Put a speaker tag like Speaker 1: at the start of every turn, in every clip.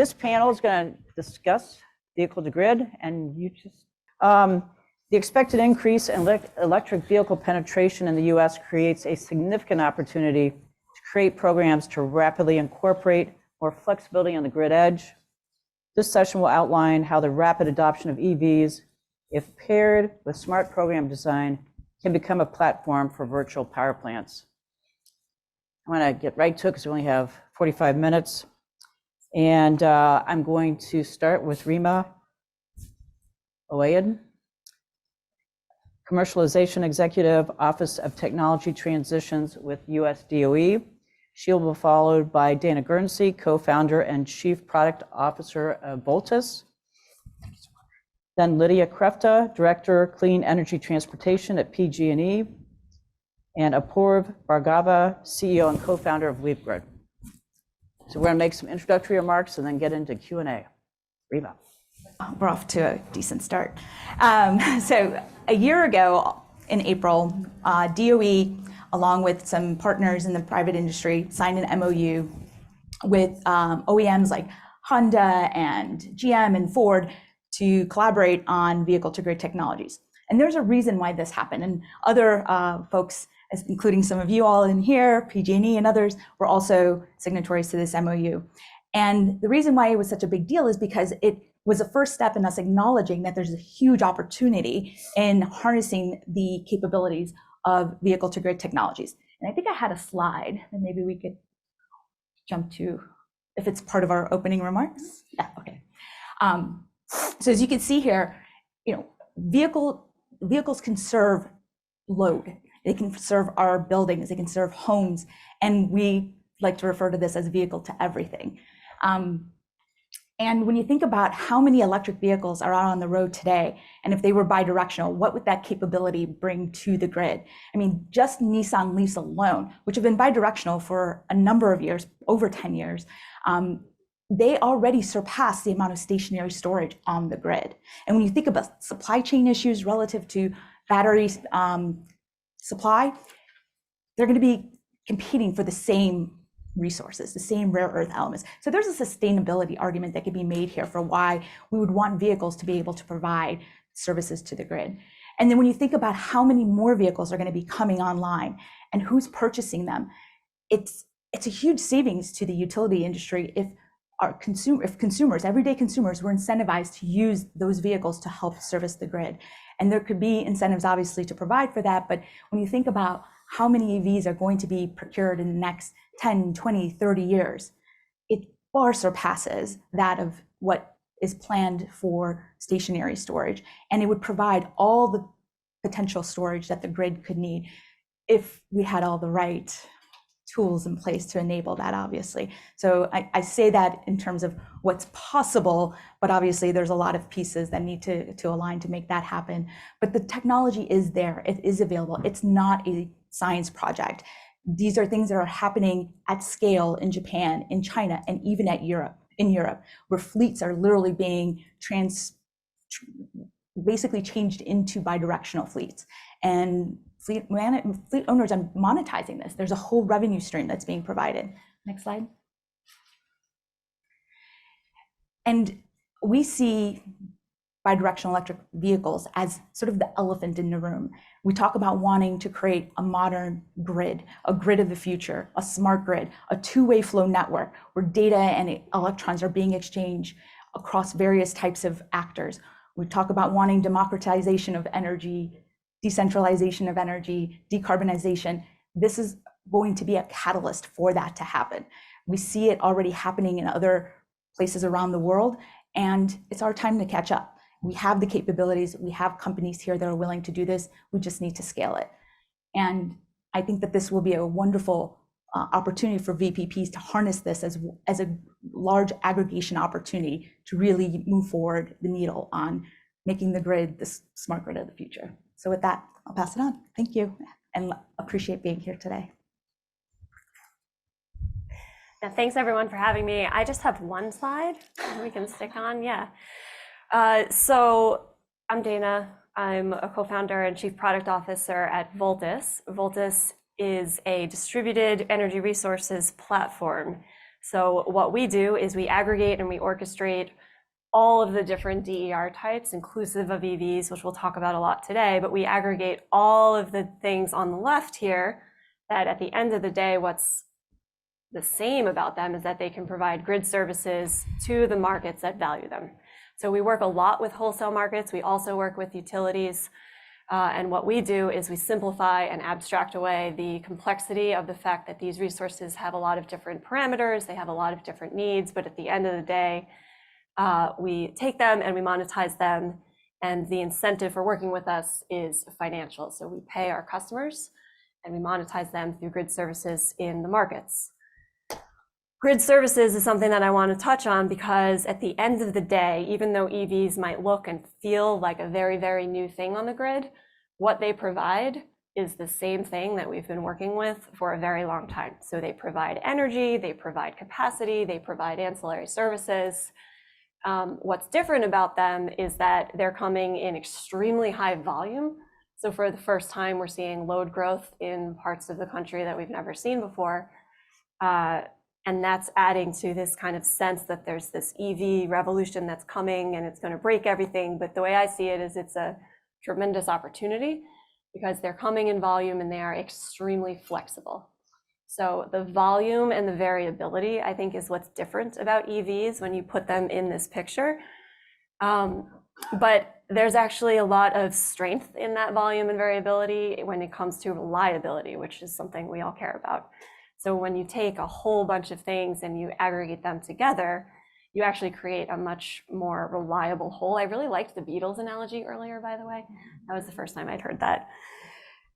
Speaker 1: This panel is going to discuss Vehicle-to-Grid, and the expected increase in electric vehicle penetration in the U.S. creates a significant opportunity to create programs to rapidly incorporate more flexibility on the grid edge. This session will outline how the rapid adoption of EVs, if paired with smart program design, can become a platform for virtual power plants. I'm going to get right to it because we only have 45 minutes. And I'm going to start with Rima Oayed, Commercialization Executive, Office of Technology Transitions with US DOE. She will be followed by Dana Guernsey, co-founder and Chief Product Officer of Voltas. Then Lydia Krefta, Director, Clean Energy Transportation at PG&E. And Apoorv Bhargava, CEO and co-founder of Weve Grid. So we're going to make some introductory remarks and then get into Q&A. Rima.
Speaker 2: We're off to a decent start. So a year ago in April, DOE, along with some partners in the private industry, signed an MOU with OEMs like Honda and GM and Ford to collaborate on vehicle-to-grid technologies. And there's a reason why this happened. And other folks, including some of you all in here, PG&E and others, were also signatories to this MOU. And the reason why it was such a big deal is because it was the first step in us acknowledging that there's a huge opportunity in harnessing the capabilities of vehicle-to-grid technologies. And I think I had a slide that maybe we could jump to if it's part of our opening remarks. Yeah, okay. So as you can see here, vehicles can serve load. They can serve our buildings, they can serve homes, and we like to refer to this as vehicle to everything. And when you think about how many electric vehicles are out on the road today, and if they were bidirectional, what would that capability bring to the grid? I mean, just Nissan Leafs alone, which have been bidirectional for a number of years, over 10 years, they already surpass the amount of stationary storage on the grid. And when you think about supply chain issues relative to battery supply, they're going to be competing for the same resources, the same rare earth elements. So there's a sustainability argument that could be made here for why we would want vehicles to be able to provide services to the grid. And then when you think about how many more vehicles are going to be coming online and who's purchasing them, it's a huge savings to the utility industry if consumers, everyday consumers, were incentivized to use those vehicles to help service the grid. And there could be incentives, obviously, to provide for that. But when you think about how many EVs are going to be procured in the next 10, 20, 30 years, it far surpasses that of what is planned for stationary storage. And it would provide all the potential storage that the grid could need if we had all the right tools in place to enable that, obviously. So I say that in terms of what's possible, but obviously there's a lot of pieces that need to align to make that happen. But the technology is there, it is available. It's not a science project. These are things that are happening at scale in Japan, in China, and even in Europe, where fleets are literally being basically changed into bidirectional fleets. And fleet owners are monetizing this. There's a whole revenue stream that's being provided. Next slide. And we see bidirectional electric vehicles as sort of the elephant in the room. We talk about wanting to create a modern grid, a grid of the future, a smart grid, a two-way flow network where data and electrons are being exchanged across various types of actors. We talk about wanting democratization of energy, decentralization of energy, decarbonization. This is going to be a catalyst for that to happen. We see it already happening in other places around the world, and it's our time to catch up. We have the capabilities, we have companies here that are willing to do this, we just need to scale it. And I think that this will be a wonderful opportunity for VPPs to harness this as a large aggregation opportunity to really move forward the needle on making the grid this smart grid of the future. So with that, I'll pass it on. Thank you, and appreciate being here today.
Speaker 3: Yeah, thanks everyone for having me. I just have one slide we can stick on, yeah. So I'm Dana. I'm a co-founder and chief product officer at Voltas. Voltas is a distributed energy resources platform So what we do is we aggregate and we orchestrate all of the different DER types, inclusive of EVs, which we'll talk about a lot today, but we aggregate all of the things on the left here that at the end of the day, what's the same about them is that they can provide grid services to the markets that value them. So we work a lot with wholesale markets. We also work with utilities. And what we do is we simplify and abstract away the complexity of the fact that these resources have a lot of different parameters, they have a lot of different needs, but at the end of the day, we take them and we monetize them, and the incentive for working with us is financial. So we pay our customers and we monetize them through grid services in the markets. Grid services is something that I want to touch on because at the end of the day, even though EVs might look and feel like a very, very new thing on the grid, what they provide is the same thing that we've been working with for a very long time. So they provide energy, they provide capacity, they provide ancillary services. What's different about them is that they're coming in extremely high volume. So for the first time, we're seeing load growth in parts of the country that we've never seen before. And that's adding to this kind of sense that there's this EV revolution that's coming and it's going to break everything. But the way I see it is it's a tremendous opportunity because they're coming in volume and they are extremely flexible. So the volume and the variability, I think, is what's different about EVs when you put them in this picture. But there's actually a lot of strength in that volume and variability when it comes to reliability, which is something we all care about. So when you take a whole bunch of things and you aggregate them together, you actually create a much more reliable whole. I really liked the Beatles analogy earlier, by the way. That was the first time I'd heard that.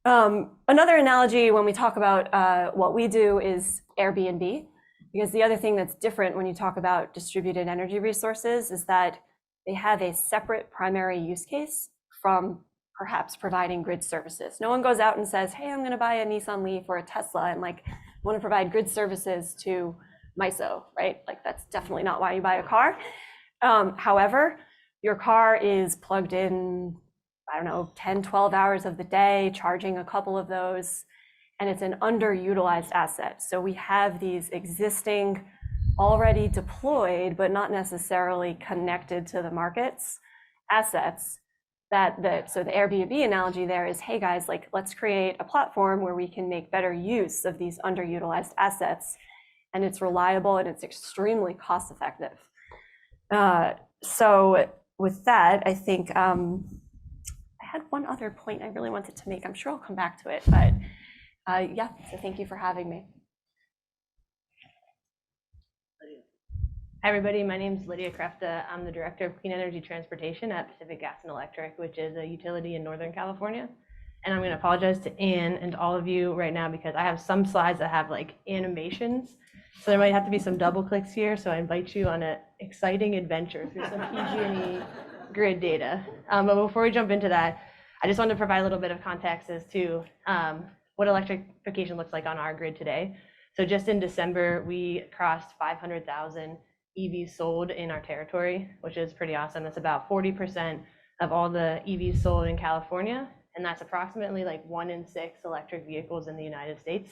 Speaker 3: Another analogy when we talk about what we do is Airbnb, because the other thing that's different when you talk about distributed energy resources is that they have a separate primary use case from perhaps providing grid services. No one goes out and says, hey, I'm going to buy a Nissan Leaf or a Tesla and like want to provide grid services to MISO, right? Like that's definitely not why you buy a car. However, your car is plugged in, I don't know, 10, 12 hours of the day, charging a couple of those, and it's an underutilized asset. So we have these existing, already deployed, but not necessarily connected to the markets, assets so the Airbnb analogy there is, hey guys, like let's create a platform where we can make better use of these underutilized assets, and it's reliable and it's extremely cost effective. So with that, I think I had one other point I really wanted to make. I'm sure I'll come back to it, but yeah, so thank you for having me.
Speaker 4: Hi everybody, my name is Lydia Krefta. I'm the Director of Clean Energy Transportation at Pacific Gas and Electric, which is a utility in Northern California. And I'm going to apologize to Ann and to all of you right now because I have some slides that have like animations. So there might have to be some double clicks here. So I invite you on an exciting adventure through some PG&E grid data. But before we jump into that, I just wanted to provide a little bit of context as to what electrification looks like on our grid today. So just in December, we crossed 500,000 EVs sold in our territory, which is pretty awesome. That's about 40% of all the EVs sold in California, and that's approximately like 1 in 6 electric vehicles in the United States.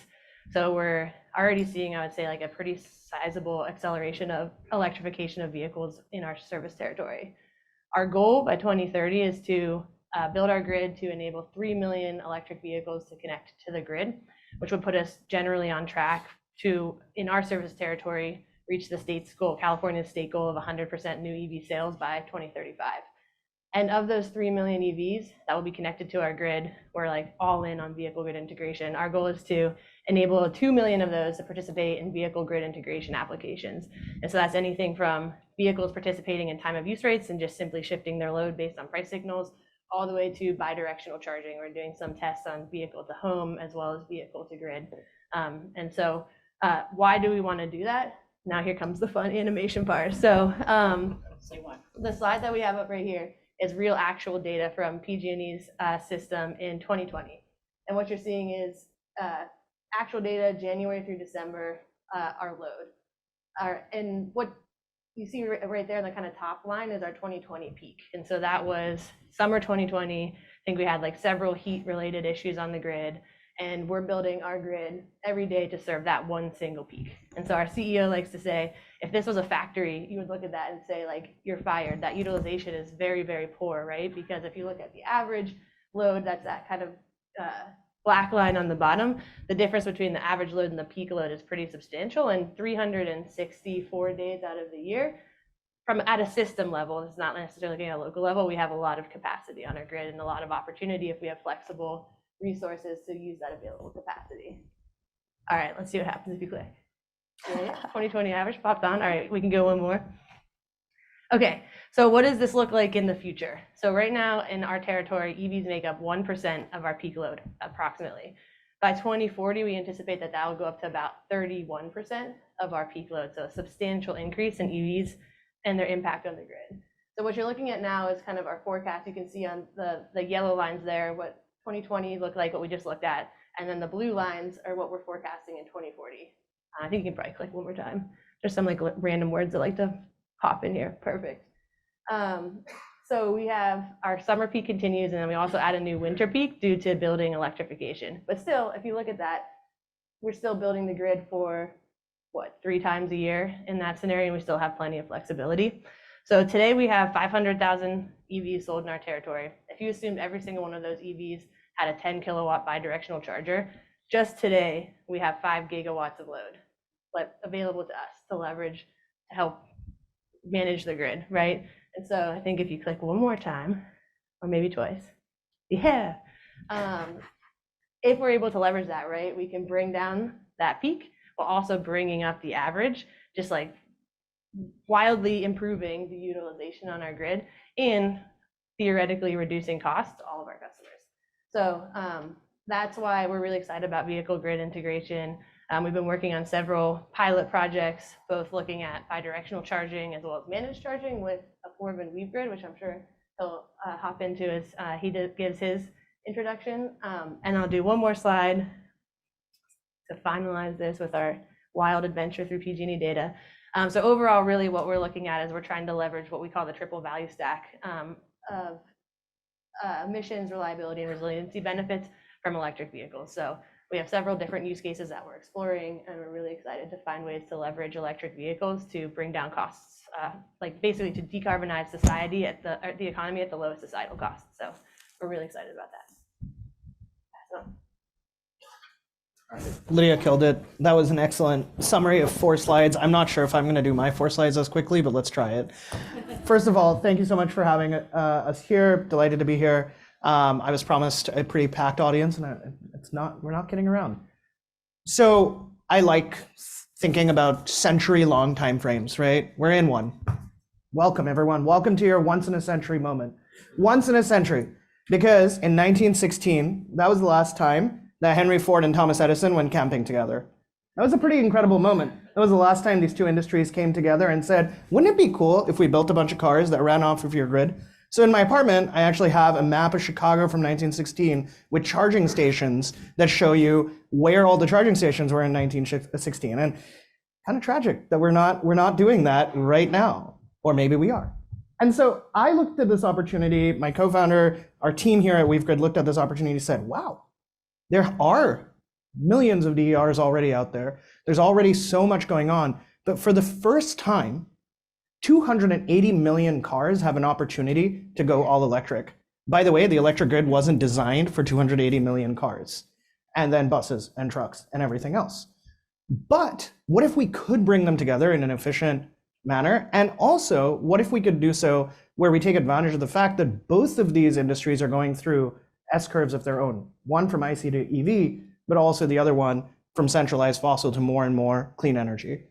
Speaker 4: So we're already seeing, I would say, like a pretty sizable acceleration of electrification of vehicles in our service territory. Our goal by 2030 is to build our grid to enable 3 million electric vehicles to connect to the grid, which would put us generally on track to, in our service territory, reach the state's goal, California's state goal of 100% new EV sales by 2035. And of those 3 million EVs that will be connected to our grid, we're like all in on vehicle grid integration. Our goal is to enable 2 million of those to participate in vehicle grid integration applications. And so that's anything from vehicles participating in time of use rates and just simply shifting their load based on price signals, all the way to bidirectional charging. We're doing some tests on vehicle to home as well as vehicle to grid. And so why do we want to do that? Now here comes the fun animation part. So the slide that we have up right here is real actual data from PG&E's system in 2020. And what you're seeing is actual data January through December, our load. And what you see right there in the kind of top line is our 2020 peak. And so that was summer 2020. I think we had like several heat related issues on the grid. And we're building our grid every day to serve that one single peak. And so our CEO likes to say, if this was a factory, you would look at that and say, like, you're fired. That utilization is very, very poor, right? Because if you look at the average load, that's that kind of black line on the bottom, the difference between the average load and the peak load is pretty substantial. And 364 days out of the year, from at a system level, it's not necessarily looking at a local level, we have a lot of capacity on our grid and a lot of opportunity if we have flexible resources to use that available capacity. All right, let's see what happens if you click. Right? 2020 average popped on. All right, we can go one more. Okay, so what does this look like in the future? So right now in our territory, EVs make up 1% of our peak load, approximately. By 2040, we anticipate that that will go up to about 31% of our peak load. So a substantial increase in EVs and their impact on the grid. So what you're looking at now is kind of our forecast. You can see on the yellow lines there what 2020 looked like, what we just looked at, and then the blue lines are what we're forecasting in 2040. I think you can probably click one more time. There's some like random words that like to pop in here. Perfect. So we have our summer peak continues, and then we also add a new winter peak due to building electrification. But still, if you look at that, we're still building the grid for what, 3 times a year in that scenario, and we still have plenty of flexibility. So today we have 500,000 EVs sold in our territory. If you assumed every single one of those EVs had a 10 kilowatt bidirectional charger, just today we have 5 gigawatts of load available to us to leverage to help manage the grid, right? And so I think if you click one more time, or maybe twice, yeah. If we're able to leverage that, right, we can bring down that peak while also bringing up the average, just like wildly improving the utilization on our grid and theoretically reducing costs to all of our customers. So that's why we're really excited about vehicle grid integration. We've been working on several pilot projects, both looking at bidirectional charging as well as managed charging with Affordability and Weve Grid, which I'm sure he'll hop into as he gives his introduction. And I'll do one more slide to finalize this with our wild adventure through PG&E data. So overall, really what we're looking at is we're trying to leverage what we call the triple value stack of emissions, reliability, and resiliency benefits from electric vehicles. So we have several different use cases that we're exploring, and we're really excited to find ways to leverage electric vehicles to bring down costs, like basically to decarbonize society at the economy at the lowest societal cost. So we're really excited about that.
Speaker 5: Lydia killed it. That was an excellent summary of 4 slides. I'm not sure if I'm going to do my 4 slides as quickly, but let's try it. First of all, thank you so much for having us here. Delighted to be here. I was promised a pretty packed audience, and we're not kidding around. So I like thinking about century-long time frames, right? We're in one. Welcome, everyone. Welcome to your once-in-a-century moment. Once in a century, because in 1916, that was the last time that Henry Ford and Thomas Edison went camping together. That was a pretty incredible moment. That was the last time these 2 industries came together and said, wouldn't it be cool if we built a bunch of cars that ran off of your grid? So in my apartment, I actually have a map of Chicago from 1916 with charging stations that show you where all the charging stations were in 1916. And kind of tragic that we're not doing that right now, or maybe we are. And so I looked at this opportunity, my co-founder, our team here at Weve Grid looked at this opportunity and said, wow, there are millions of DERs already out there. There's already so much going on. But for the first time, 280 million cars have an opportunity to go all electric. By the way, the electric grid wasn't designed for 280 million cars, and then buses and trucks and everything else. But what if we could bring them together in an efficient manner? And also, what if we could do so where we take advantage of the fact that both of these industries are going through S-curves of their own, one from IC to EV, but also the other one from centralized fossil to more and more clean energy.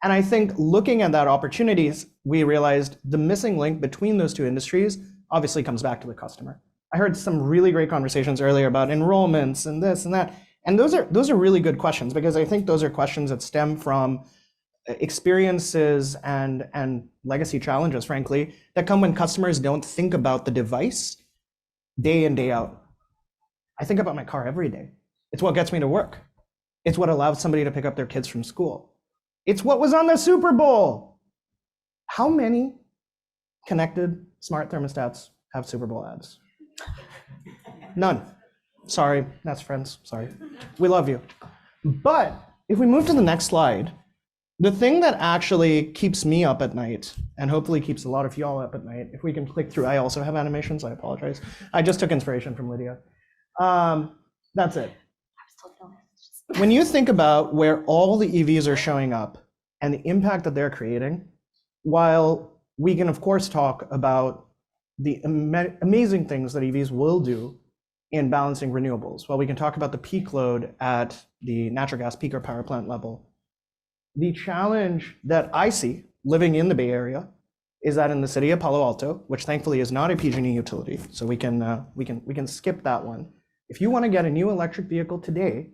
Speaker 5: And I think looking at that opportunities, we realized the missing link between those 2 industries obviously comes back to the customer. I heard some really great conversations earlier about enrollments and this and that. And those are really good questions, because I think those are questions that stem from experiences and legacy challenges, frankly, that come when customers don't think about the device day in, day out. I think about my car every day. It's what gets me to work. It's what allows somebody to pick up their kids from school. It's what was on the Super Bowl. How many connected smart thermostats have Super Bowl ads? None. Sorry, that's friends, sorry. We love you. But if we move to the next slide, the thing that actually keeps me up at night, and hopefully keeps a lot of y'all up at night, if we can click through, I also have animations, I apologize. I just took inspiration from Lydia. That's it. When you think about where all the EVs are showing up and the impact that they're creating, while we can of course talk about the amazing things that EVs will do in balancing renewables, while we can talk about the peak load at the natural gas peaker power plant level, the challenge that I see living in the Bay Area is that in the city of Palo Alto, which thankfully is not a PG&E utility, so we can skip that one. If you want to get a new electric vehicle today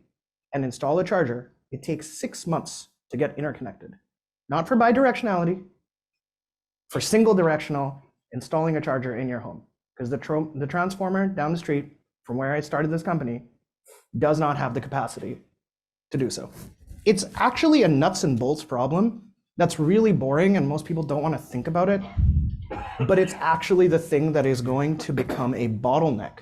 Speaker 5: and install a charger, it takes 6 months to get interconnected. Not for bidirectionality, for single directional installing a charger in your home, because the transformer down the street from where I started this company does not have the capacity to do so. It's actually a nuts and bolts problem that's really boring and most people don't want to think about it, but it's actually the thing that is going to become a bottleneck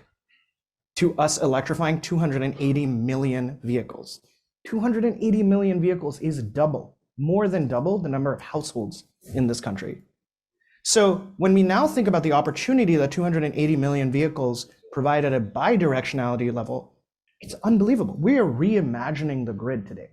Speaker 5: to us electrifying 280 million vehicles. 280 million vehicles is double, more than double the number of households in this country. So when we now think about the opportunity that 280 million vehicles provide at a bidirectionality level, it's unbelievable. We are reimagining the grid today.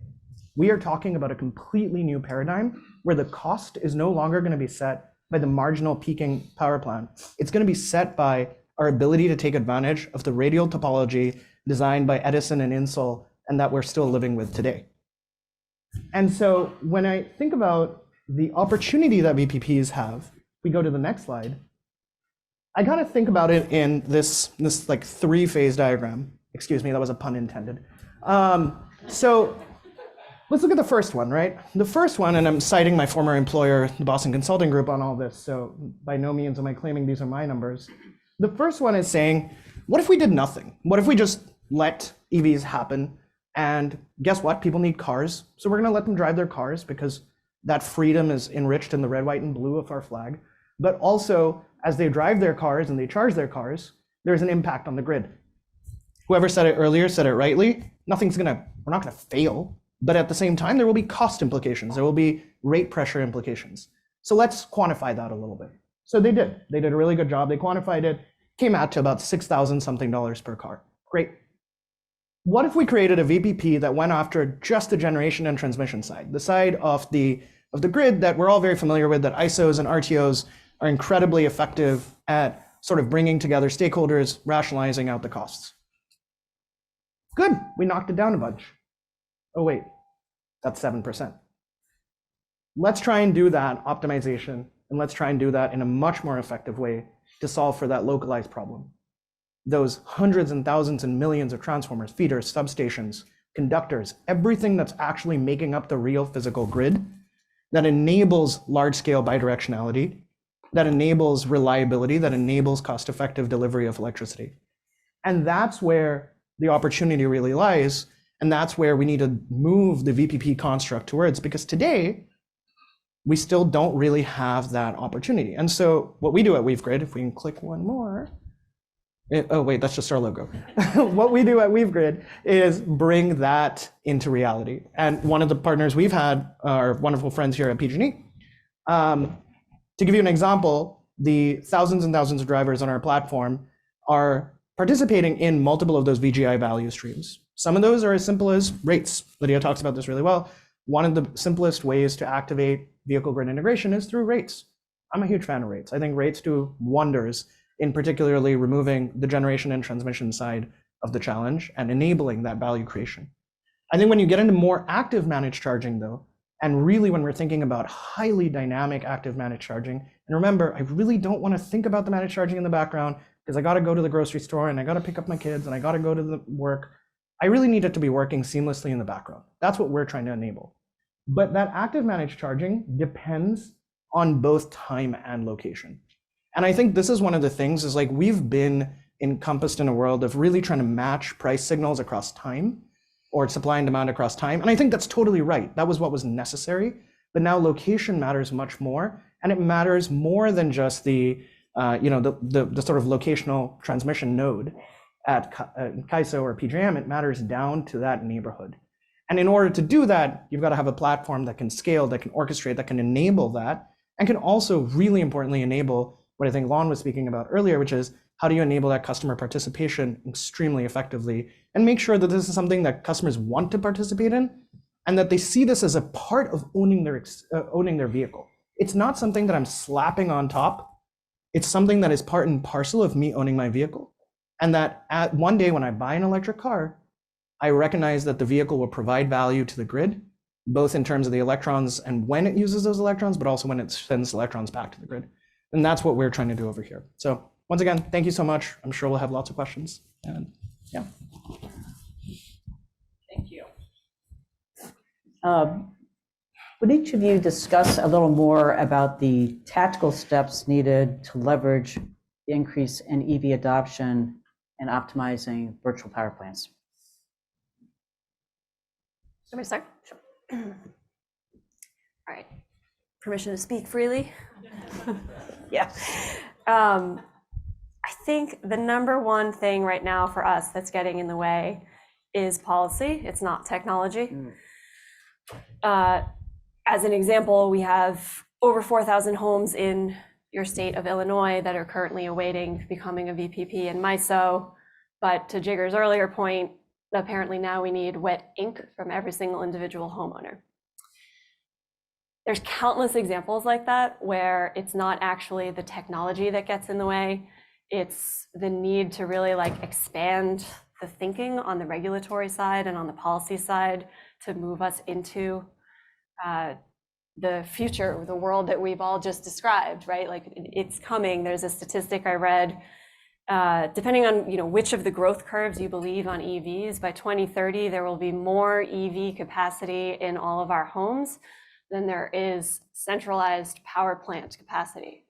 Speaker 5: We are talking about a completely new paradigm where the cost is no longer going to be set by the marginal peaking power plant. It's going to be set by our ability to take advantage of the radial topology designed by Edison and Insull and that we're still living with today. And so when I think about the opportunity that VPPs have, we go to the next slide, I got to think about it in this like 3-phase diagram. Excuse me, that was a pun intended. So let's look at the first one, right? The first one, and I'm citing my former employer, the Boston Consulting Group, on all this, so by no means am I claiming these are my numbers. The first one is saying, what if we did nothing? What if we just let EVs happen? And guess what? People need cars, so we're going to let them drive their cars because that freedom is enriched in the red, white, and blue of our flag. But also, as they drive their cars and they charge their cars, there's an impact on the grid. Whoever said it earlier said it rightly. We're not going to fail. But at the same time, there will be cost implications. There will be rate pressure implications. So let's quantify that a little bit. So they did. They did a really good job. They quantified it, came out to about $6,000 something per car. Great. What if we created a VPP that went after just the generation and transmission side, the side of the grid that we're all very familiar with, that ISOs and RTOs are incredibly effective at sort of bringing together stakeholders, rationalizing out the costs? Good. We knocked it down a bunch. Oh wait, that's 7%. Let's try and do that optimization, and let's try and do that in a much more effective way to solve for that localized problem. Those hundreds and thousands and millions of transformers, feeders, substations, conductors, everything that's actually making up the real physical grid that enables large-scale bidirectionality, that enables reliability, that enables cost-effective delivery of electricity. And that's where the opportunity really lies. And that's where we need to move the VPP construct towards, because today we still don't really have that opportunity. And so what we do at Weve Grid, if we can click one more, oh wait, that's just our logo. What we do at Weve Grid is bring that into reality. And one of the partners we've had, our wonderful friends here at PG&E, to give you an example, the thousands and thousands of drivers on our platform are participating in multiple of those VGI value streams. Some of those are as simple as rates. Lydia talks about this really well. One of the simplest ways to activate vehicle grid integration is through rates. I'm a huge fan of rates. I think rates do wonders in particularly removing the generation and transmission side of the challenge and enabling that value creation. I think when you get into more active managed charging though, and really when we're thinking about highly dynamic active managed charging, and remember, I really don't want to think about the managed charging in the background because I got to go to the grocery store and I got to pick up my kids and I got to go to the work. I really need it to be working seamlessly in the background. That's what we're trying to enable. But that active managed charging depends on both time and location. And I think this is one of the things is like we've been encompassed in a world of really trying to match price signals across time or supply and demand across time. And I think that's totally right. That was what was necessary. But now location matters much more. And it matters more than just the sort of locational transmission node. at CAISO or PJM, it matters down to that neighborhood. And in order to do that, you've got to have a platform that can scale, that can orchestrate, that can enable that, and can also really importantly enable what I think Lon was speaking about earlier, which is how do you enable that customer participation extremely effectively and make sure that this is something that customers want to participate in and that they see this as a part of owning their vehicle. It's not something that I'm slapping on top. It's something that is part and parcel of me owning my vehicle. And that at one day when I buy an electric car, I recognize that the vehicle will provide value to the grid, both in terms of the electrons and when it uses those electrons, but also when it sends electrons back to the grid. And that's what we're trying to do over here. So once again, thank you so much. I'm sure we'll have lots of questions. And yeah.
Speaker 1: Thank you. Would each of you discuss a little more about the tactical steps needed to leverage the increase in EV adoption and optimizing virtual power plants?
Speaker 3: Let me start. Sure. All right. Permission to speak freely? Yeah. I think the number one thing right now for us that's getting in the way is policy. It's not technology. As an example, we have over 4,000 homes in your state of Illinois that are currently awaiting becoming a VPP in MISO. But to Jigger's earlier point, apparently now we need wet ink from every single individual homeowner. There's countless examples like that where it's not actually the technology that gets in the way. It's the need to really expand the thinking on the regulatory side and on the policy side to move us into the future, the world that we've all just described, right? It's coming. There's a statistic I read, depending on which of the growth curves you believe on EVs, by 2030 there will be more EV capacity in all of our homes than there is centralized power plant capacity.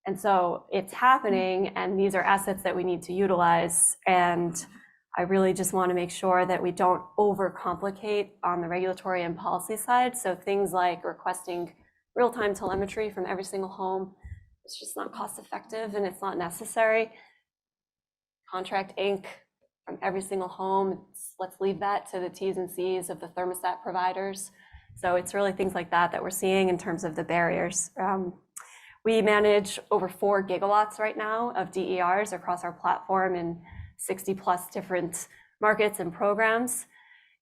Speaker 3: And so it's happening, and these are assets that we need to utilize. And I really just want to make sure that we don't overcomplicate on the regulatory and policy side. So things like requesting real-time telemetry from every single home, it's just not cost effective and it's not necessary. Contract ink from every single home, let's leave that to the T's and C's of the thermostat providers. So it's really things like that that we're seeing in terms of the barriers. We manage over 4 gigawatts right now of DERs across our platform in 60 plus different markets and programs.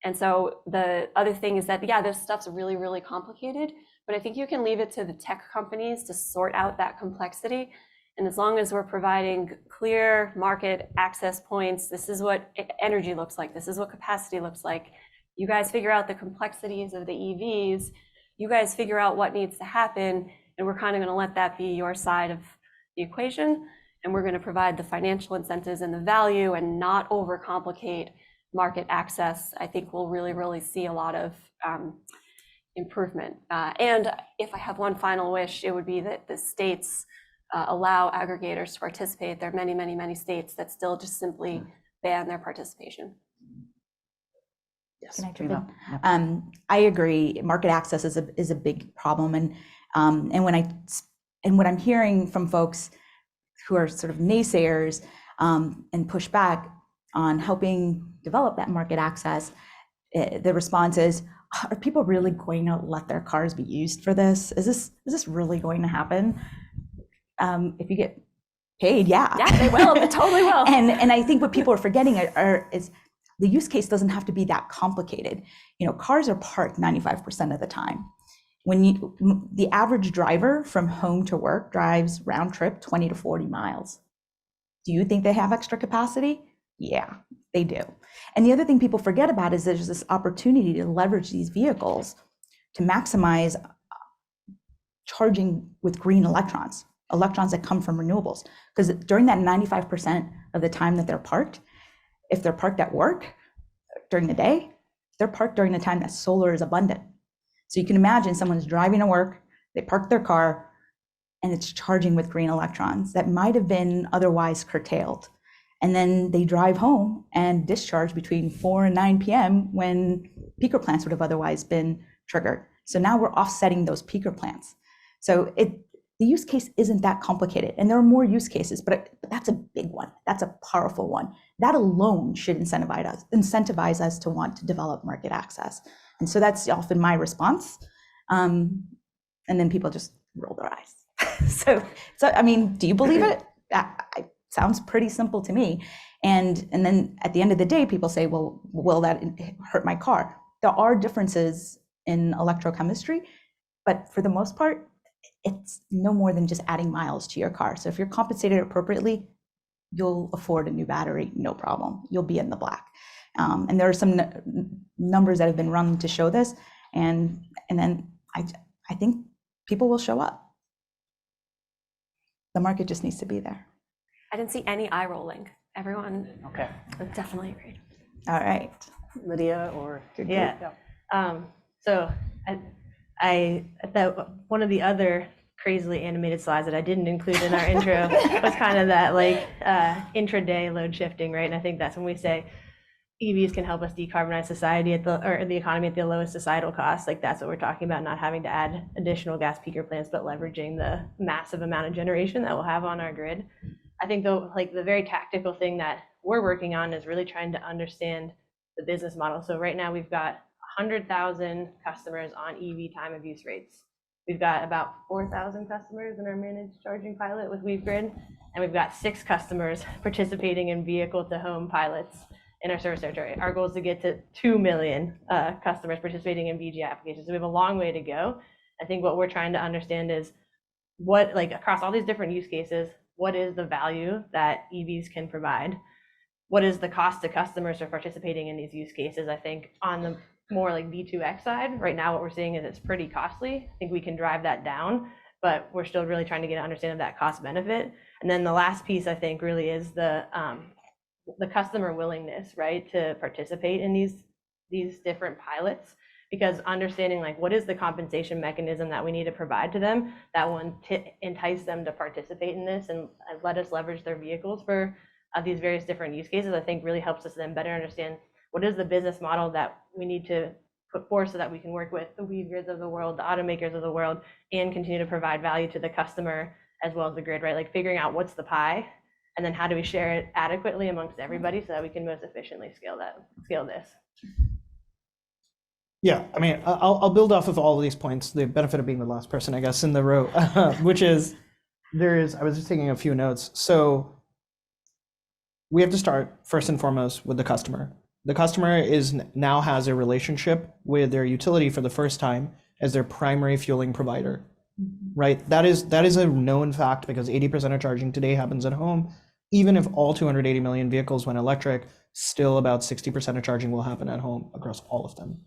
Speaker 3: And so the other thing is that, yeah, this stuff's really, really complicated, but I think you can leave it to the tech companies to sort out that complexity. And as long as we're providing clear market access points, this is what energy looks like, this is what capacity looks like. You guys figure out the complexities of the EVs, you guys figure out what needs to happen, and we're kind of going to let that be your side of the equation. And we're going to provide the financial incentives and the value and not overcomplicate market access. I think we'll really, really see a lot of improvement. And if I have one final wish, it would be that the states allow aggregators to participate. There are many, many, many states that still just simply ban their participation.
Speaker 2: Yes. Can I jump in? I agree. Market access is a big problem, and what I'm hearing from folks who are sort of naysayers and push back on helping develop that market access, the response is, are people really going to let their cars be used for this? Is this really going to happen? If you get paid, yeah.
Speaker 3: Yeah, they will. They totally will.
Speaker 2: And I think what people are forgetting is the use case doesn't have to be that complicated. Cars are parked 95% of the time. The average driver from home to work drives round trip 20 to 40 miles. Do you think they have extra capacity? Yeah, they do. And the other thing people forget about is there's this opportunity to leverage these vehicles to maximize charging with green electrons that come from renewables. Because during that 95% of the time that they're parked, if they're parked at work during the day, they're parked during the time that solar is abundant. So you can imagine someone's driving to work, they park their car, and it's charging with green electrons that might have been otherwise curtailed. And then they drive home and discharge between 4 and 9 p.m. when peaker plants would have otherwise been triggered. So now we're offsetting those peaker plants. So the use case isn't that complicated. And there are more use cases, but that's a big one. That's a powerful one. That alone should incentivize us to want to develop market access. And so that's often my response. And then people just roll their eyes. So I mean, do you believe it? It sounds pretty simple to me. And then at the end of the day, people say, well, will that hurt my car? There are differences in electrochemistry, but for the most part, it's no more than just adding miles to your car. So if you're compensated appropriately, you'll afford a new battery, no problem. You'll be in the black. And there are some numbers that have been run to show this. And then I think people will show up. The market just needs to be there.
Speaker 3: I didn't see any eye rolling. Everyone
Speaker 1: Okay.
Speaker 3: definitely agreed.
Speaker 2: All right.
Speaker 1: Lydia or?
Speaker 4: Yeah. So I thought one of the other crazily animated slides that I didn't include in our intro was kind of that like intraday load shifting, right? And I think that's when we say EVs can help us decarbonize society or the economy at the lowest societal cost. Like that's what we're talking about, not having to add additional gas peaker plants, but leveraging the massive amount of generation that we'll have on our grid. I think though, like the very tactical thing that we're working on is really trying to understand the business model. So right now we've got 100,000 customers on EV time of use rates. We've got about 4,000 customers in our managed charging pilot with Weve Grid, and we've got 6 customers participating in vehicle to home pilots in our service territory. Our goal is to get to 2 million customers participating in VG applications. So we have a long way to go. I think what we're trying to understand is what, like across all these different use cases, what is the value that EVs can provide? What is the cost to customers for participating in these use cases? I think on the more like V2X side, right now what we're seeing is it's pretty costly. I think we can drive that down, but we're still really trying to get an understanding of that cost benefit. And then the last piece I think really is the customer willingness, right, to participate in these different pilots, because understanding like what is the compensation mechanism that we need to provide to them that will entice them to participate in this and let us leverage their vehicles for these various different use cases, I think really helps us then better understand what is the business model that we need to put forth so that we can work with the Weve Grids of the world, the automakers of the world, and continue to provide value to the customer as well as the grid, right? Like figuring out what's the pie, and then how do we share it adequately amongst everybody so that we can most efficiently scale this.
Speaker 5: Yeah, I mean, I'll build off of all of these points. The benefit of being the last person, I guess, in the row, which is I was just taking a few notes. So we have to start first and foremost with the customer. The customer now has a relationship with their utility for the first time as their primary fueling provider, right? That is a known fact because 80% of charging today happens at home. Even if all 280 million vehicles went electric, still about 60% of charging will happen at home across all of them.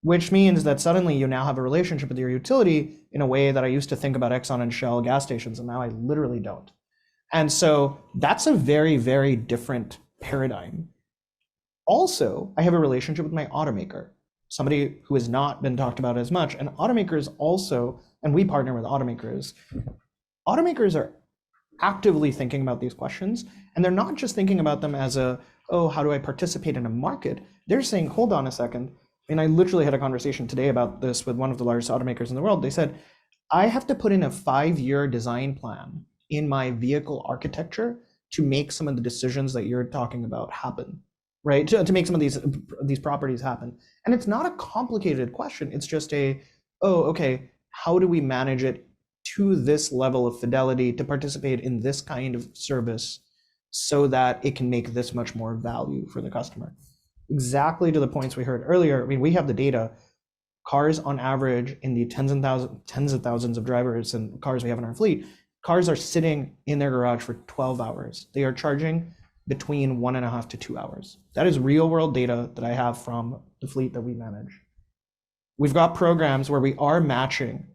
Speaker 5: Which means that suddenly you now have a relationship with your utility in a way that I used to think about Exxon and Shell gas stations, and now I literally don't. And so that's a very, very different paradigm. Also, I have a relationship with my automaker, somebody who has not been talked about as much. And automakers also, and we partner with automakers. Automakers are actively thinking about these questions, and they're not just thinking about them as how do I participate in a market? They're saying, hold on a second. And I literally had a conversation today about this with one of the largest automakers in the world. They said, I have to put in a 5-year design plan in my vehicle architecture to make some of the decisions that you're talking about happen, right? To make some of these properties happen. And it's not a complicated question. It's just okay, how do we manage it to this level of fidelity to participate in this kind of service so that it can make this much more value for the customer? Exactly to the points we heard earlier. I mean, we have the data. Cars on average in the tens of thousands of drivers and cars we have in our fleet, cars are sitting in their garage for 12 hours. They are charging between 1.5 to 2 hours. That is real world data that I have from the fleet that we manage. We've got programs where we are matching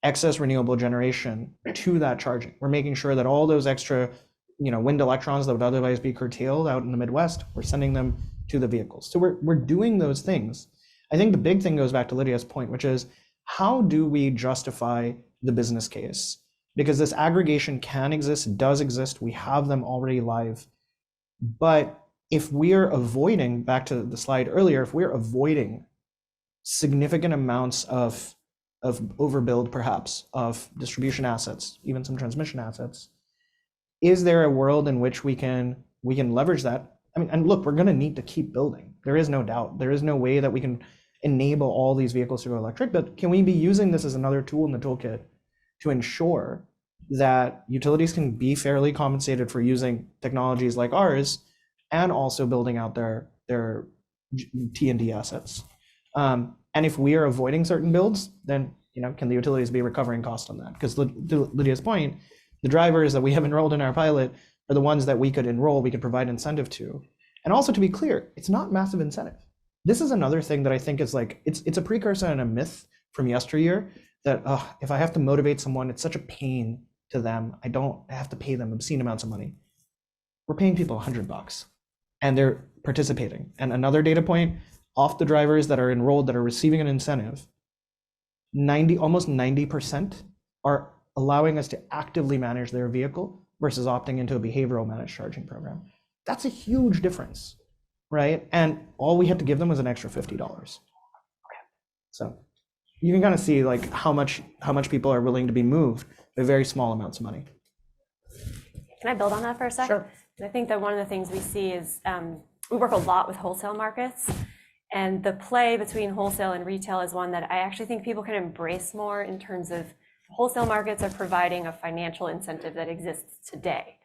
Speaker 5: excess renewable generation to that charging. We're making sure that all those extra, wind electrons that would otherwise be curtailed out in the Midwest, we're sending them to the vehicles. So we're doing those things. I think the big thing goes back to Lydia's point, which is how do we justify the business case? Because this aggregation can exist, does exist, we have them already live. But if we are avoiding, back to the slide earlier, if we're avoiding significant amounts of overbuild perhaps of distribution assets, even some transmission assets. Is there a world in which we can leverage that? I mean, and look, we're going to need to keep building. There is no doubt. There is no way that we can enable all these vehicles to go electric, but can we be using this as another tool in the toolkit to ensure that utilities can be fairly compensated for using technologies like ours and also building out their T&D assets? And if we are avoiding certain builds, then can the utilities be recovering cost on that? Because to Lydia's point, the drivers that we have enrolled in our pilot are the ones that we could enroll, we could provide incentive to. And also, to be clear, it's not massive incentive. This is another thing that I think is like, it's a precursor and a myth from yesteryear that if I have to motivate someone, it's such a pain to them. I have to pay them obscene amounts of money. We're paying people $100 and they're participating. And another data point, off the drivers that are enrolled that are receiving an incentive, almost 90% are allowing us to actively manage their vehicle versus opting into a behavioral managed charging program. That's a huge difference, right? And all we had to give them was an extra $50. So you can kind of see like how much people are willing to be moved by very small amounts of money.
Speaker 3: Can I build on that for a second?
Speaker 5: Sure.
Speaker 3: I think that one of the things we see is we work a lot with wholesale markets, and the play between wholesale and retail is one that I actually think people can embrace more in terms of wholesale markets are providing a financial incentive that exists today.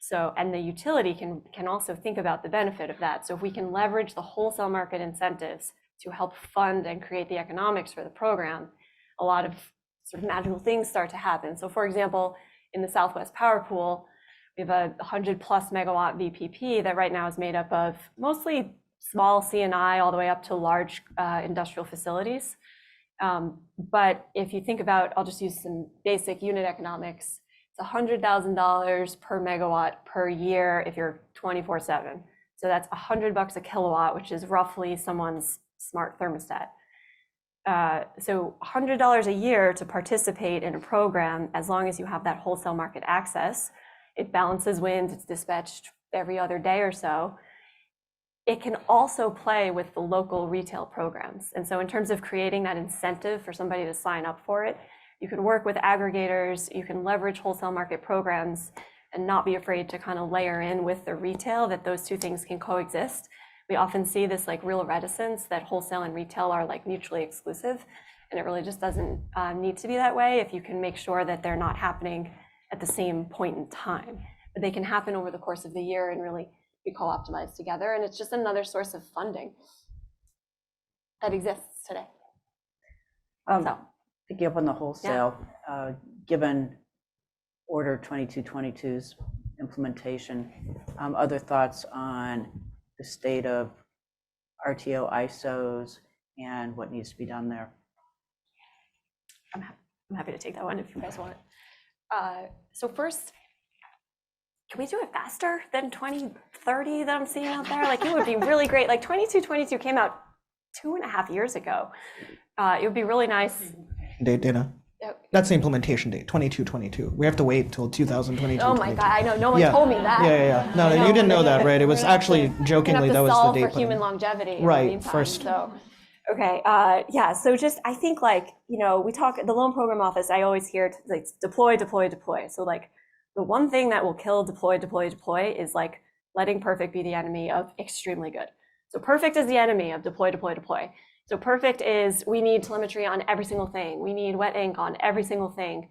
Speaker 3: So, and the utility can also think about the benefit of that. So if we can leverage the wholesale market incentives to help fund and create the economics for the program, a lot of sort of magical things start to happen. So for example, in the Southwest Power Pool, we have a 100+ megawatt VPP that right now is made up of mostly small C&I all the way up to large industrial facilities. But if you think about, I'll just use some basic unit economics, it's $100,000 per megawatt per year if you're 24/7. So that's $100 a kilowatt, which is roughly someone's smart thermostat. So $100 a year to participate in a program, as long as you have that wholesale market access. It balances wind, it's dispatched every other day or so. It can also play with the local retail programs. And so in terms of creating that incentive for somebody to sign up for it, you can work with aggregators, you can leverage wholesale market programs and not be afraid to kind of layer in with the retail that those two things can coexist. We often see this like real reticence that wholesale and retail are like mutually exclusive, and it really just doesn't need to be that way if you can make sure that they're not happening at the same point in time. But they can happen over the course of the year and really be co-optimized together, and it's just another source of funding that exists today.
Speaker 1: Picking up on the wholesale, given Order 2222's implementation, other thoughts on the state of RTO ISOs and what needs to be done there?
Speaker 3: I'm happy to take that one if you guys want. So first, can we do it faster than 2030 that I'm seeing out there? Like, it would be really great. Like 2222 came out 2.5 years ago. It would be really nice.
Speaker 5: Dana. That's the implementation date, 2222. We have to wait till 2022.
Speaker 3: Oh my God, I know, no one told me that.
Speaker 5: Yeah. No, you didn't know that, right? It was actually jokingly, that was the date.
Speaker 3: For human longevity.
Speaker 5: Right, first.
Speaker 3: So, okay, so just, I think like, we talk, the Loan Program Office, I always hear like deploy. So like, the one thing that will kill deploy is like letting perfect be the enemy of extremely good. So perfect is the enemy of deploy. So perfect is we need telemetry on every single thing. We need wet ink on every single thing.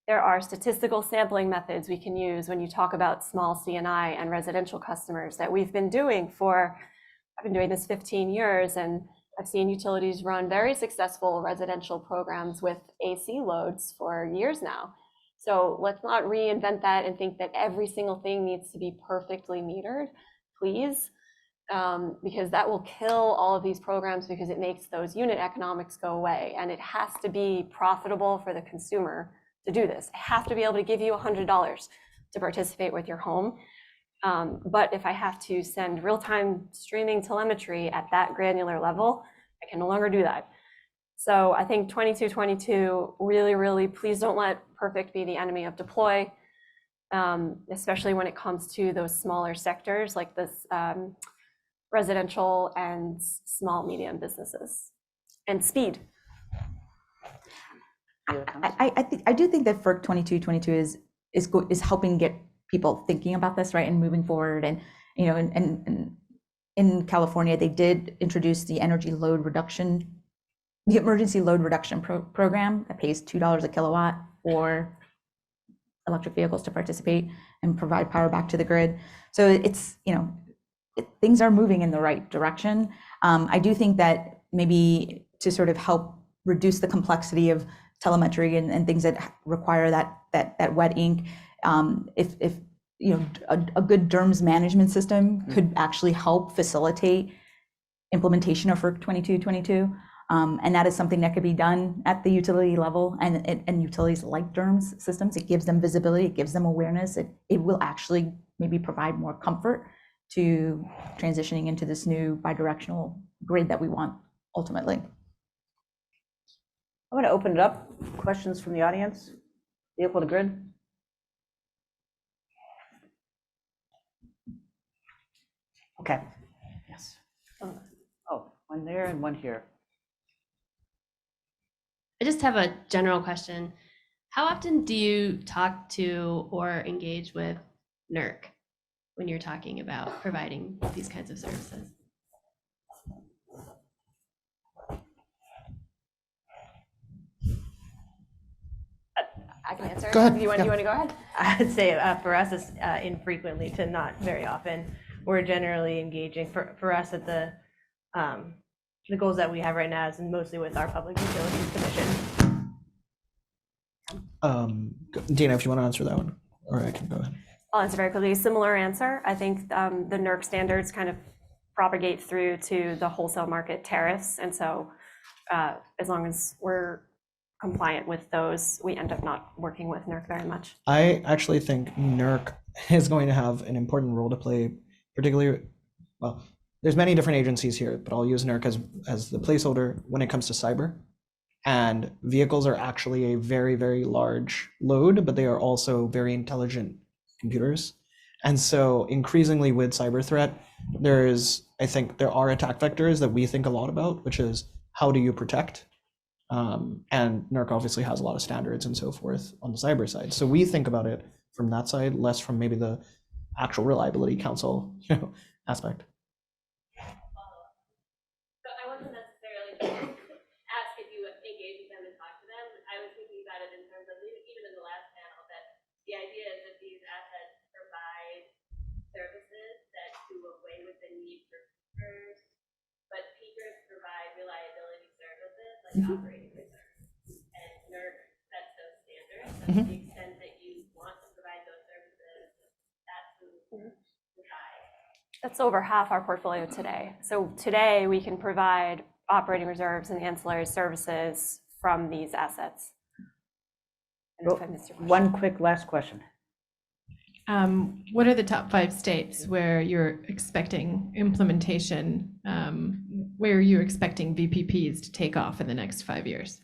Speaker 3: There are statistical sampling methods we can use when you talk about small C&I and residential customers that we've been doing I've been doing this 15 years, and I've seen utilities run very successful residential programs with AC loads for years now. So let's not reinvent that and think that every single thing needs to be perfectly metered, please. Because that will kill all of these programs because it makes those unit economics go away. And it has to be profitable for the consumer to do this. I have to be able to give you $100 to participate with your home. But if I have to send real-time streaming telemetry at that granular level, I can no longer do that. So I think 2222, really, really, please don't let perfect be the enemy of deploy, especially when it comes to those smaller sectors like this residential and small, medium businesses. And speed.
Speaker 1: Any other comments?
Speaker 2: I do think that FERC 2222 is helping get people thinking about this, right, and moving forward. And and in California, they did introduce the emergency load reduction program that pays $2 a kilowatt for electric vehicles to participate and provide power back to the grid. So it's things are moving in the right direction. I do think that maybe to sort of help reduce the complexity of telemetry and things that require that wet ink, if a good DERMS management system could actually help facilitate implementation of FERC 2222. And that is something that could be done at the utility level, and utilities like DERMS systems. It gives them visibility, it gives them awareness. It will actually maybe provide more comfort to transitioning into this new bidirectional grid that we want ultimately.
Speaker 1: I'm going to open it up. Questions from the audience? VehicletoGrid? Okay. Yes. Oh, one there and one here.
Speaker 6: I just have a general question. How often do you talk to or engage with NERC when you're talking about providing these kinds of services?
Speaker 3: I can answer.
Speaker 5: Go ahead.
Speaker 3: You want
Speaker 5: Yeah.
Speaker 3: to go ahead?
Speaker 4: I'd say for us, it's infrequently to not very often. We're generally engaging for us at the goals that we have right now is mostly with our Public Utilities Commission.
Speaker 5: Dina, if you want to answer that one, or I can go ahead.
Speaker 3: I'll answer very quickly. Similar answer. I think the NERC standards kind of propagate through to the wholesale market tariffs. And so as long as we're compliant with those, we end up not working with NERC very much.
Speaker 5: I actually think NERC is going to have an important role to play, particularly, well, there's many different agencies here, but I'll use NERC as the placeholder when it comes to cyber. And vehicles are actually a very, very large load, but they are also very intelligent computers. And so increasingly with cyber threat, I think there are attack vectors that we think a lot about, which is how do you protect? And NERC obviously has a lot of standards and so forth on the cyber side. So we think about it from that side, less from maybe the actual reliability council aspect.
Speaker 6: So I wasn't necessarily trying to ask if you engage with them and talk to them. I was thinking about it in terms of even in the last panel that the idea is that these assets provide services that do away with the need for peakers, but peakers provide reliability services like operating reserves. And NERC sets those standards. And to the extent that you want to provide those services, that's who provide.
Speaker 3: That's over half our portfolio today. So today we can provide operating reserves and ancillary services from these assets. I don't know if I missed your question.
Speaker 1: One quick last question.
Speaker 7: What are the top 5 states where you're expecting implementation, where you're expecting VPPs to take off in the next 5 years?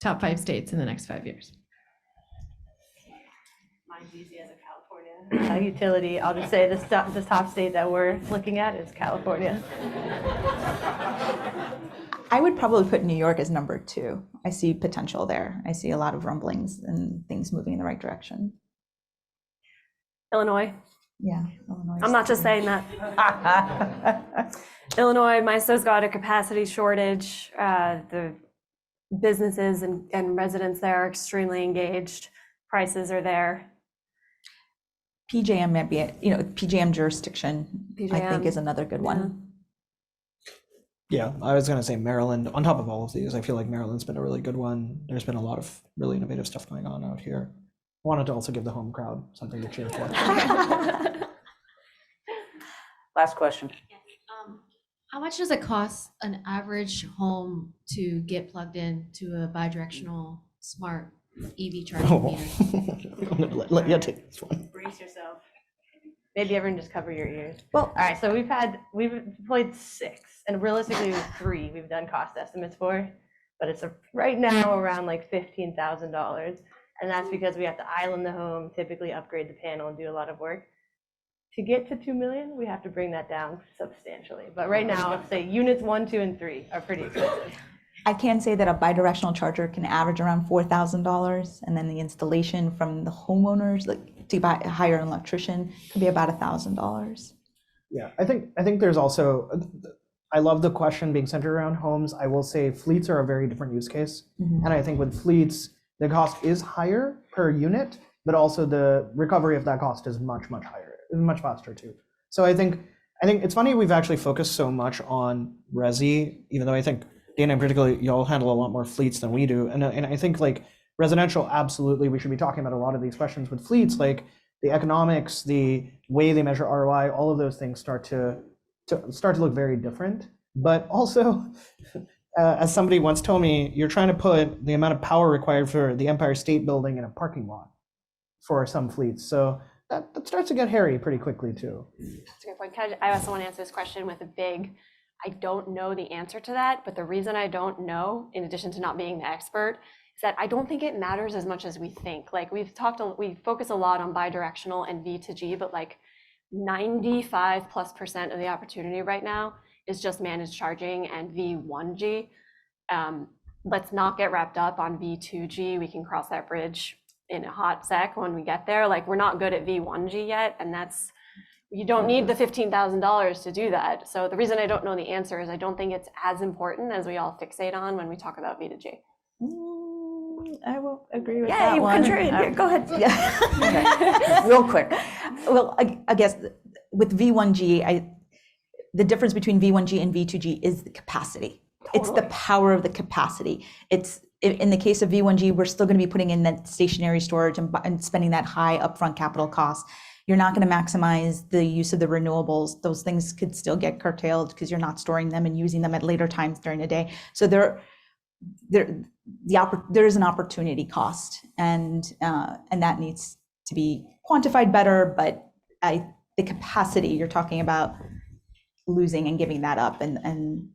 Speaker 7: Top 5 states in the next 5 years.
Speaker 4: Mine's easy as a California utility. I'll just say the top state that we're looking at is California.
Speaker 2: I would probably put New York as number 2. I see potential there. I see a lot of rumblings and things moving in the right direction.
Speaker 3: Illinois.
Speaker 2: Yeah, Illinois.
Speaker 3: I'm not just saying that. Illinois, MISO's got a capacity shortage. The businesses and residents there are extremely engaged. Prices are there.
Speaker 2: PJM might be, PJM jurisdiction, I think is another good one.
Speaker 5: Yeah, I was going to say Maryland. On top of all of these, I feel like Maryland's been a really good one. There's been a lot of really innovative stuff going on out here. I wanted to also give the home crowd something to cheer for.
Speaker 1: Last question.
Speaker 6: How much does it cost an average home to get plugged in to a bidirectional smart EV charging meter?
Speaker 5: I'm going to let you take this one.
Speaker 4: Brace yourself. Maybe everyone just cover your ears.
Speaker 2: Well,
Speaker 4: All right, so we've deployed 6, and realistically with 3 we've done cost estimates for, but it's right now around like $15,000, and that's because we have to island the home, typically upgrade the panel and do a lot of work. To get to 2 million, we have to bring that down substantially. But right now, I'd say units 1, 2, and 3 are pretty expensive.
Speaker 2: I can say that a bidirectional charger can average around $4,000, and then the installation from the homeowners, like to hire an electrician, could be about $1,000.
Speaker 5: Yeah, I think there's also, I love the question being centered around homes. I will say fleets are a very different use case. And I think with fleets, the cost is higher per unit, but also the recovery of that cost is much, much higher, much faster too. So I think it's funny we've actually focused so much on resi, even though I think Dana in particular, y'all handle a lot more fleets than we do. And I think like residential, absolutely, we should be talking about a lot of these questions with fleets, like the economics, the way they measure ROI, all of those things start to look very different. But also, as somebody once told me, you're trying to put the amount of power required for the Empire State Building in a parking lot for some fleets. So that starts to get hairy pretty quickly too.
Speaker 3: That's a good point. I also want to answer this question with a big, I don't know the answer to that, but the reason I don't know, in addition to not being the expert, is that I don't think it matters as much as we think. Like we focus a lot on bidirectional and V2G, but like 95+% of the opportunity right now is just managed charging and V1G. Let's not get wrapped up on V2G. We can cross that bridge in a hot sec when we get there. Like we're not good at V1G yet, and you don't need the $15,000 to do that. So the reason I don't know the answer is I don't think it's as important as we all fixate on when we talk about V2G.
Speaker 1: I will agree with
Speaker 2: Yeah,
Speaker 1: that
Speaker 2: you
Speaker 1: one.
Speaker 2: contrarian. Go ahead. Yeah.
Speaker 1: Okay. Real quick.
Speaker 2: Well, I guess with V1G, the difference between V1G and V2G is the capacity. It's the power of the capacity. It's in the case of V1G, we're still going to be putting in that stationary storage and spending that high upfront capital cost. You're not going to maximize the use of the renewables. Those things could still get curtailed because you're not storing them and using them at later times during the day. So there is an opportunity cost, and that needs to be quantified better. But the capacity you're talking about losing and giving that up, and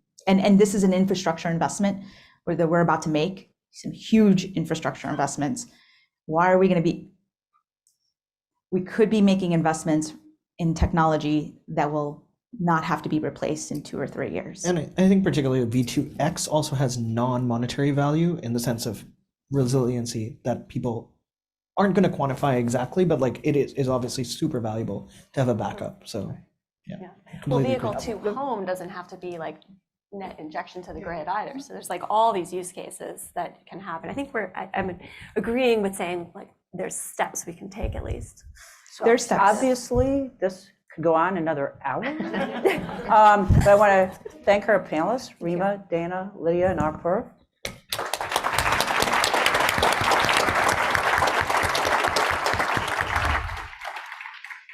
Speaker 2: this is an infrastructure investment that we're about to make some huge infrastructure investments. Why are we going to be? We could be making investments in technology that will not have to be replaced in 2 or 3 years.
Speaker 5: And I think particularly V2X also has non-monetary value in the sense of resiliency that people aren't going to quantify exactly, but like it is obviously super valuable to have a backup. So yeah.
Speaker 3: Well,
Speaker 5: completely
Speaker 3: vehicle
Speaker 5: agree.
Speaker 3: to home doesn't have to be like net injection to the grid either. So there's like all these use cases that can happen. I think I'm agreeing with saying like there's steps we can take at least.
Speaker 1: So
Speaker 2: There's steps.
Speaker 1: obviously, this could go on another hour. But I want to thank our panelists, Rima, Dana, Lydia, and Akbar.